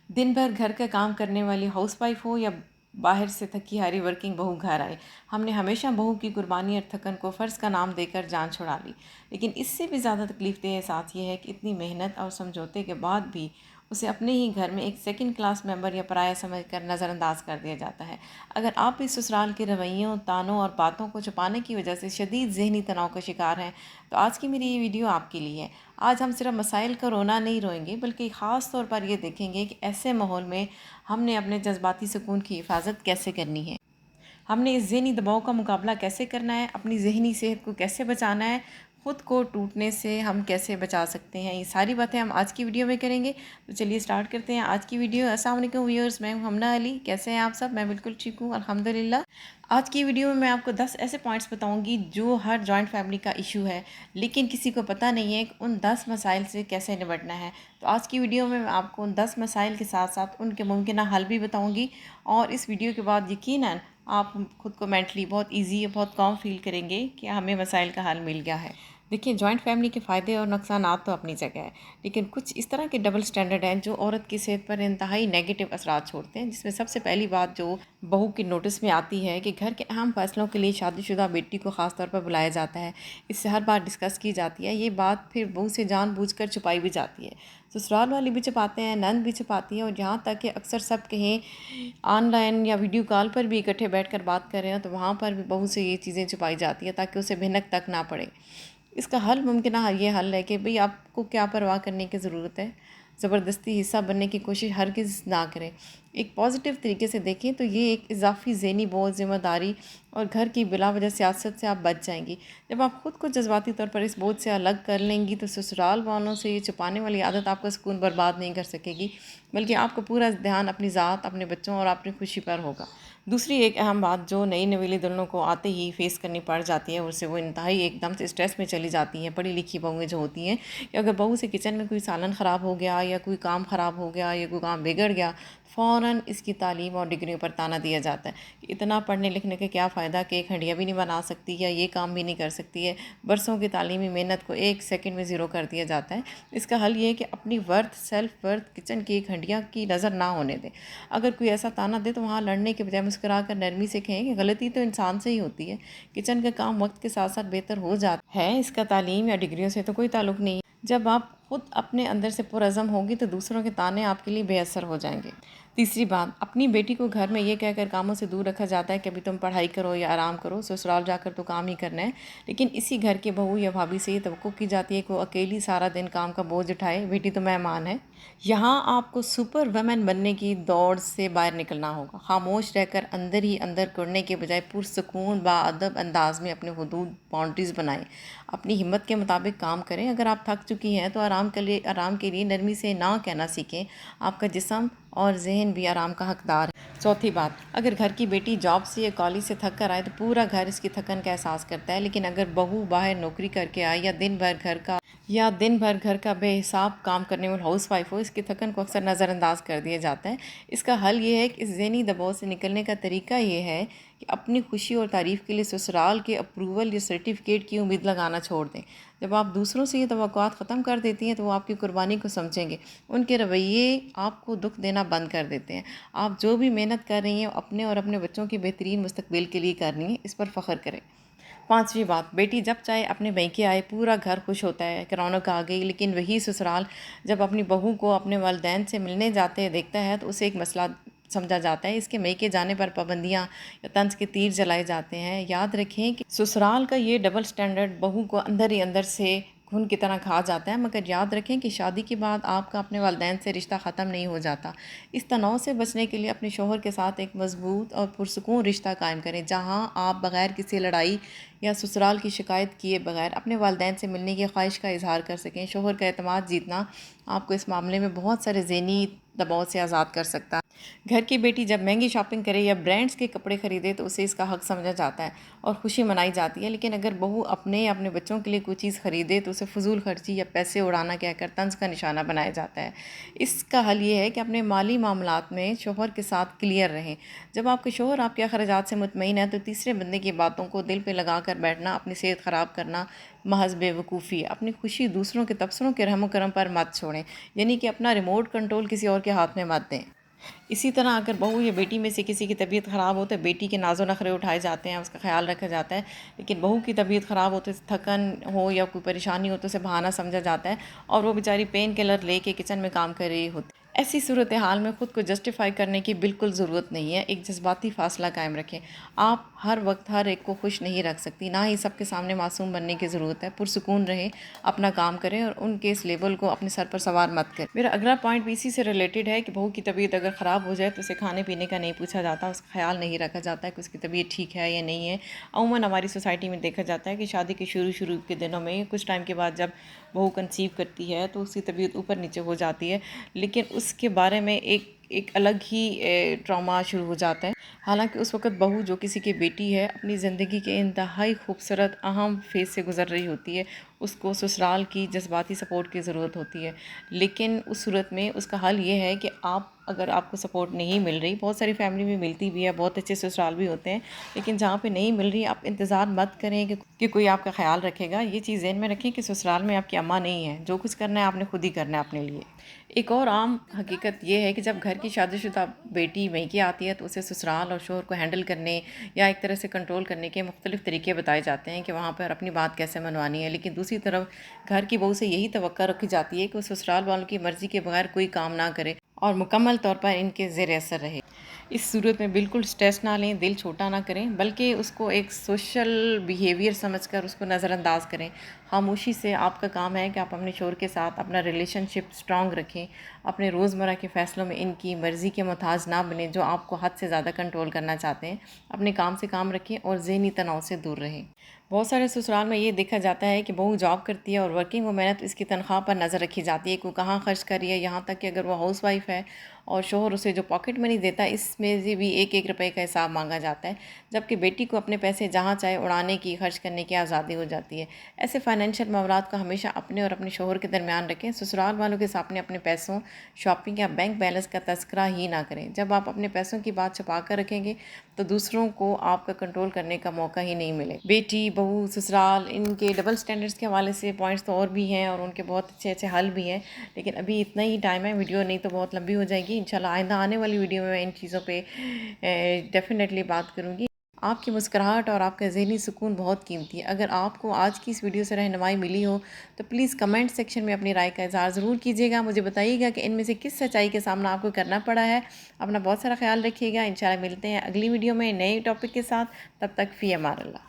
दिन भर घर का काम करने वाली हाउस वाइफ हो या बाहर से थकी हारी वर्किंग बहू घर आए, हमने हमेशा बहू की कुर्बानी और थकन को फ़र्ज़ का नाम देकर जान छुड़ा ली। लेकिन इससे भी ज़्यादा तकलीफ़ देह एहसास ये है कि इतनी मेहनत और समझौते के बाद भी उसे अपने ही घर में एक सेकंड क्लास मेंबर या पराया समझकर नज़रअंदाज कर दिया जाता है। अगर आप भी ससुराल के रवैयों, तानों और बातों को छुपाने की वजह से शदीद ज़हनी तनाव का शिकार हैं, तो आज की मेरी ये वीडियो आपके लिए है। आज हम सिर्फ मसाइल का रोना नहीं रोएंगे, बल्कि ख़ास तौर पर ये देखेंगे कि ऐसे माहौल में हमने अपने जज्बाती सुकून की हिफाजत कैसे करनी है। हमने इस ज़हनी दबाव का मुकाबला कैसे करना है, अपनी ज़हनी सेहत को कैसे बचाना है, ख़ुद को टूटने से हम कैसे बचा सकते हैं। ये सारी बातें हम आज की वीडियो में करेंगे। तो चलिए स्टार्ट करते हैं आज की वीडियो। अस्सलाम वालेकुम व्यूअर्स, मैं हूं हमना अली। कैसे हैं आप सब? मैं बिल्कुल ठीक हूँ, अल्हम्दुलिल्लाह। आज की वीडियो में मैं आपको 10 ऐसे पॉइंट्स बताऊंगी जो हर जॉइंट फैमिली का इशू है, लेकिन किसी को पता नहीं है कि उन 10 मसाइल से कैसे निपटना है। तो आज की वीडियो में मैं आपको उन 10 मसाइल के साथ साथ उनके मुमकिन हल भी बताऊँगी, और इस वीडियो के बाद यकीनन आप ख़ुद को मेंटली बहुत इजी और बहुत काम फील करेंगे कि हमें मसाइल का हल मिल गया है। देखिए, जॉइंट फैमिली के फ़ायदे और नुकसानात तो अपनी जगह है, लेकिन कुछ इस तरह के डबल स्टैंडर्ड हैं जो औरत की सेहत पर इंतहाई नेगेटिव असरात छोड़ते हैं। जिसमें सबसे पहली बात जो बहू की नोटिस में आती है कि घर के अहम फैसलों के लिए शादीशुदा बेटी को ख़ास तौर पर बुलाया जाता है। इससे हर बार डिस्कस की जाती है। ये बात फिर बहू से जानबूझकर छुपाई भी जाती है। ससुराल वाले भी छुपाते हैं, नंद भी छुपाती है, और यहाँ तक कि अक्सर सब कहें ऑनलाइन या वीडियो कॉल पर भी इकट्ठे बैठकर बात कर रहे हैं तो वहाँ पर भी बहू से ये चीज़ें छुपाई जाती है ताकि उसे भनक तक ना पड़े। इसका हल मुमकिन ये हल है कि भई आपको क्या परवाह करने की ज़रूरत है। ज़बरदस्ती हिस्सा बनने की कोशिश हरगिज़ ना करें। एक पॉजिटिव तरीके से देखें तो ये एक इजाफ़ी ज़हनी बोझ, ज़िम्मेदारी और घर की बिला वजह सियासत से आप बच जाएंगी। जब आप ख़ुद को जज्बाती तौर पर इस बोझ से अलग कर लेंगी तो ससुराल वालों से ये छुपाने वाली आदत आपका सुकून बर्बाद नहीं कर सकेगी, बल्कि आपका पूरा ध्यान अपनी ज़ात, अपने बच्चों और अपनी खुशी पर होगा। दूसरी एक अहम बात जो नई नवेली दुल्हनों को आते ही फेस करनी पड़ जाती है, उससे वो इंतहाई एकदम से स्ट्रेस में चली जाती हैं। पढ़ी लिखी बहुएँ जो होती हैं कि अगर बहू से किचन में कोई सालन ख़राब हो गया या कोई काम ख़राब हो गया या कोई काम बिगड़ गया, फ़ौरन इसकी तालीम और डिग्रियों पर ताना दिया जाता है कि इतना पढ़ने लिखने का क्या फ़ायदा कि एक हंडिया भी नहीं बना सकती या ये काम भी नहीं कर सकती है। बरसों की तालीमी मेहनत को एक सेकंड में ज़ीरो कर दिया जाता है। इसका हल ये है कि अपनी वर्थ, सेल्फ वर्थ किचन की एक हंडिया की नज़र ना होने दें। अगर कोई ऐसा ताना दे तो वहाँ लड़ने के बजाय मुस्कुरा कर नरमी से कहें कि गलती तो इंसान से ही होती है। किचन का काम वक्त के साथ साथ बेहतर हो जाता है, इसका तालीम या डिग्रियों से तो कोई ताल्लुक़ नहीं है। जब आप खुद अपने अंदर से पुरअज़म होगी तो दूसरों के ताने आपके लिए बेअसर हो जाएंगे। तीसरी बात, अपनी बेटी को घर में ये कहकर कामों से दूर रखा जाता है कि अभी तुम पढ़ाई करो या आराम करो, ससुराल जाकर तो काम ही करना है। लेकिन इसी घर के बहू या भाभी से ये तवक्को की जाती है कि वो अकेली सारा दिन काम का बोझ उठाए। बेटी तो मेहमान है। यहाँ आपको सुपर वुमेन बनने की दौड़ से बाहर निकलना होगा। खामोश रहकर अंदर ही अंदर कुढ़ने के बजाय पुरसुकून बाअदब अंदाज में अपने हुदूद, बाउंड्रीज़ बनाएं। अपनी हिम्मत के मुताबिक काम करें। अगर आप थक चुकी हैं तो आराम के लिए नरमी से ना कहना सीखें। आपका जिस्म और जहन भी आराम का हकदार है। चौथी बात, अगर घर की बेटी जॉब से या कॉलेज से थक कर आए तो पूरा घर इसकी थकन का एहसास करता है। लेकिन अगर बहू बाहर नौकरी करके आए या दिन भर घर का बेहिसाब काम करने वाली हाउस वाइफ हो, इसकी थकन को अक्सर नज़रअंदाज कर दिया जाता है। इसका हल ये है कि इस ज़हनी दबाव से निकलने का तरीका ये है कि अपनी खुशी और तारीफ़ के लिए ससुराल के अप्रूवल या सर्टिफिकेट की उम्मीद लगाना छोड़ दें। जब आप दूसरों से ये तवक्कुआत ख़त्म कर देती हैं तो वो आपकी कुर्बानी को समझेंगे। उनके रवैये आपको दुख देना बंद कर देते हैं। आप जो भी मेहनत कर रही हैं अपने और अपने बच्चों की बेहतरीन मुस्तकबिल के लिए करनी है, इस पर फ़ख्र करें। पाँचवीं बात, बेटी जब चाहे अपने मैके आए पूरा घर खुश होता है कि रौनक आ गई। लेकिन वही ससुराल जब अपनी बहू को अपने वालिदैन से मिलने जाते देखता है तो उसे एक मसला समझा जाता है। इसके मैके जाने पर पाबंदियाँ या तंज के तीर जलाए जाते हैं। याद रखें कि ससुराल का ये डबल स्टैंडर्ड बहू को अंदर ही अंदर से खून की तरह खा जाता है। मगर याद रखें कि शादी के बाद आपका अपने वालिदैन से रिश्ता ख़त्म नहीं हो जाता। इस तनाव से बचने के लिए अपने शौहर के साथ एक मज़बूत और पुरसुकून रिश्ता कायम करें, जहां आप बग़ैर किसी लड़ाई या ससुराल की शिकायत किए बगैर अपने वालिदैन से मिलने की ख्वाहिश का इजहार कर सकें। शौहर का एतमाद जीतना आपको इस मामले में बहुत सारे ज़हनी दबाव से आज़ाद कर सकता है। گھر کی بیٹی جب مہنگی شاپنگ کرے یا برانڈز کے کپڑے خریدے تو اسے اس کا حق سمجھا جاتا ہے اور خوشی منائی جاتی ہے، لیکن اگر بہو اپنے یا اپنے بچوں کے لیے کوئی چیز خریدے تو اسے فضول خرچی یا پیسے اڑانا کہہ کر طنز کا نشانہ بنایا جاتا ہے۔ اس کا حل یہ ہے کہ اپنے مالی معاملات میں شوہر کے ساتھ کلیئر رہیں۔ جب آپ کے شوہر آپ کے اخراجات سے مطمئن ہے تو تیسرے بندے کی باتوں کو دل پہ لگا کر بیٹھنا، اپنی صحت خراب کرنا محض بے وقوفی ہے۔ اپنی خوشی دوسروں کے تبصروں کے رحم و کرم پر مت چھوڑیں، یعنی کہ اپنا ریموٹ کنٹرول کسی اور کے ہاتھ میں مت دیں۔ اسی طرح اگر بہو یا بیٹی میں سے کسی کی طبیعت خراب ہو تو بیٹی کے ناز و نخرے اٹھائے جاتے ہیں، اس کا خیال رکھا جاتا ہے، لیکن بہو کی طبیعت خراب ہو تو تھکن ہو یا کوئی پریشانی ہو تو اسے بہانہ سمجھا جاتا ہے اور وہ بیچاری پین کلر لے کے کچن میں کام کر رہی ہوتی ہے۔ ایسی صورتحال میں خود کو جسٹیفائی کرنے کی بالکل ضرورت نہیں ہے، ایک جذباتی فاصلہ قائم رکھیں۔ آپ ہر وقت ہر ایک کو خوش نہیں رکھ سکتی، نہ ہی سب کے سامنے معصوم بننے کی ضرورت ہے۔ پرسکون رہیں، اپنا کام کریں اور ان کے اس لیبل کو اپنے سر پر سوار مت کریں۔ میرا اگلا پوائنٹ بھی اسی سے ریلیٹڈ ہے کہ بہو کی طبیعت اگر خراب ہو جائے تو اسے کھانے پینے کا نہیں پوچھا جاتا، اس کا خیال نہیں رکھا جاتا کہ اس کی طبیعت ٹھیک ہے یا نہیں ہے۔ عموماً ہماری سوسائٹی میں دیکھا جاتا ہے کہ شادی کے شروع کے دنوں میں کچھ ٹائم کے بعد جب بہو کنسیو کرتی ہے تو اس کی طبیعت اوپر نیچے ہو جاتی ہے، لیکن اس کے بارے میں ایک الگ ہی ٹراما شروع ہو جاتا ہے۔ حالانکہ اس وقت بہو جو کسی کی بیٹی ہے اپنی زندگی کے انتہائی خوبصورت اہم فیز سے گزر رہی ہوتی ہے، اس کو سسرال کی جذباتی سپورٹ کی ضرورت ہوتی ہے، لیکن اس صورت میں اس کا حل یہ ہے کہ اگر آپ کو سپورٹ نہیں مل رہی، بہت ساری فیملی میں ملتی بھی ہے، بہت اچھے سسرال بھی ہوتے ہیں، لیکن جہاں پہ نہیں مل رہی آپ انتظار مت کریں کہ کوئی آپ کا خیال رکھے گا۔ یہ چیز ذہن میں رکھیں کہ سسرال میں آپ کی اماں نہیں ہے، جو کچھ کرنا ہے آپ نے خود ہی کرنا ہے اپنے لیے۔ ایک اور عام حقیقت یہ ہے کہ جب گھر کی شادی شدہ بیٹی میکے آتی ہے تو اسے سسرال اور شوہر کو ہینڈل کرنے یا ایک طرح سے کنٹرول کرنے کے مختلف طریقے بتائے جاتے ہیں کہ وہاں پر اپنی بات کیسے منوانی ہے، لیکن دوسری طرف گھر کی بہو سے یہی توقع رکھی جاتی ہے کہ وہ سسرال والوں کی مرضی کے بغیر کوئی کام نہ کرے اور مکمل طور پر ان کے زیر اثر رہے۔ اس صورت میں بالکل سٹریس نہ لیں، دل چھوٹا نہ کریں، بلکہ اس کو ایک سوشل بیہیویئر سمجھ کر اس کو نظر انداز کریں۔ خاموشی سے آپ کا کام ہے کہ آپ اپنے شوہر کے ساتھ اپنا ریلیشن شپ سٹرانگ رکھیں، اپنے روزمرہ کے فیصلوں میں ان کی مرضی کے محتاج نہ بنیں جو آپ کو حد سے زیادہ کنٹرول کرنا چاہتے ہیں۔ اپنے کام سے کام رکھیں اور ذہنی تناؤ سے دور رہیں۔ بہت سارے سسرال میں یہ دیکھا جاتا ہے کہ بہو جاب کرتی ہے اور ورکنگ وومن ہے تو اس کی تنخواہ پر نظر رکھی جاتی ہے کہ وہ کہاں خرچ کر رہی ہے، یہاں تک کہ اگر وہ ہاؤس وائف ہے اور شوہر اسے جو پاکٹ منی دیتا ہے اس میں سے بھی ایک روپے کا حساب مانگا جاتا ہے، جبکہ بیٹی کو اپنے پیسے جہاں چاہے اڑانے کی، خرچ کرنے کی آزادی ہو جاتی ہے۔ ایسے فائنینشیل معاملات کو ہمیشہ اپنے اور اپنے شوہر کے درمیان رکھیں۔ سسرال والوں کے سامنے اپنے پیسوں، شاپنگ یا بینک بیلنس کا تذکرہ ہی نہ کریں۔ جب آپ اپنے پیسوں کی بات چھپا کر رکھیں گے تو دوسروں کو آپ کا کنٹرول کرنے کا موقع ہی نہیں ملے۔ بیٹی، بہو، سسرال، ان کے ڈبل سٹینڈرڈز کے حوالے سے پوائنٹس تو اور بھی ہیں اور ان کے بہت اچھے اچھے حل بھی ہیں، لیکن ابھی اتنا ہی ٹائم ہے، ویڈیو نہیں تو بہت لمبی ہو جائے گی۔ انشاءاللہ آئندہ آنے والی ویڈیو میں ان چیزوں پہ ڈیفینیٹلی بات کروں گی۔ آپ کی مسکراہٹ اور آپ کا ذہنی سکون بہت قیمتی ہے۔ اگر آپ کو آج کی اس ویڈیو سے رہنمائی ملی ہو تو پلیز کمنٹ سیکشن میں اپنی رائے کا اظہار ضرور کیجیے گا، مجھے بتائیے گا کہ ان میں سے کس سچائی کے سامنا آپ کو کرنا پڑا ہے۔ اپنا بہت سارا خیال رکھیے گا، انشاءاللہ ملتے ہیں اگلی ویڈیو میں نئے ٹاپک کے ساتھ، تب تک فی امان اللہ۔